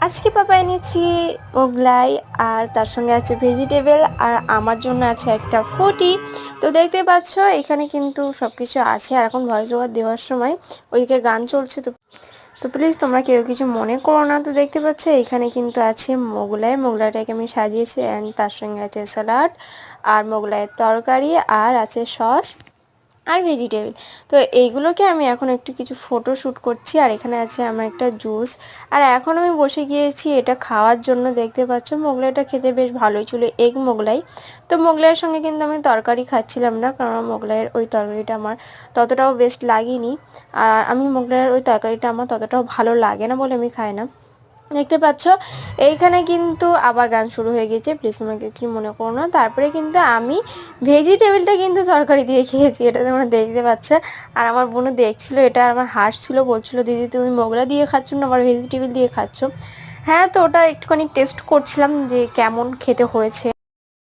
আজকে পাপা এনেছি মোগলাই, আর তার সঙ্গে আছে ভেজিটেবল, আর আমার জন্য আছে একটা ফুটি। তো দেখতে পাচ্ছ এখানে কিন্তু সব কিছু আছে। আর এখন ভয়েস ওভার দেওয়ার সময় ওইদিকে গান চলছে, তো তো প্লিজ তোমরা কেউ কিছু মনে করো না। তো দেখতে পাচ্ছ এখানে কিন্তু আছে মোগলাইটাকে আমি সাজিয়েছি, অ্যান্ড তার সঙ্গে আছে স্যালাড আর মোগলাইয়ের তরকারি, আর আছে সস আর ভেজিটেবল। তো এইগুলোকে আমি এখন একটু কিছু ফটো শ্যুট করছি। আর এখানে আছে আমার একটা জুস। আর এখন আমি বসে গিয়েছি এটা খাওয়ার জন্য। দেখতে পাচ্ছ মোগলাইটা খেতে বেশ ভালোই ছিল, এগ মোগলাই। তো মোগলাইয়ের সঙ্গে কিন্তু আমি তরকারি খাচ্ছিলাম না, কারণ মোগলাইয়ের ওই তরকারিটা আমার ততটাও বেস্ট লাগেনি। আর আমি মোগলাইয়ের ওই তরকারিটা আমার ততটাও ভালো লাগে না বলে আমি খাই না। দেখতে পাচ্ছ এইখানে কিন্তু আবার গান শুরু হয়ে গেছে, প্লিজ আমাকে কি মনে করো না। তারপরে কিন্তু আমি ভেজিটেবলটা কিন্তু তরকারি দিয়ে খেয়েছি, এটা তোমরা দেখতে পাচ্ছ। আর আমার বোনও দেখছিল এটা, আমার হাসছিল, বলছিল দিদি তুমি মোগলা দিয়ে খাচ্ছ না আবার ভেজিটেবল দিয়ে খাচ্ছ। হ্যাঁ, তো ওটা একটুখানি টেস্ট করছিলাম যে কেমন খেতে হয়েছে।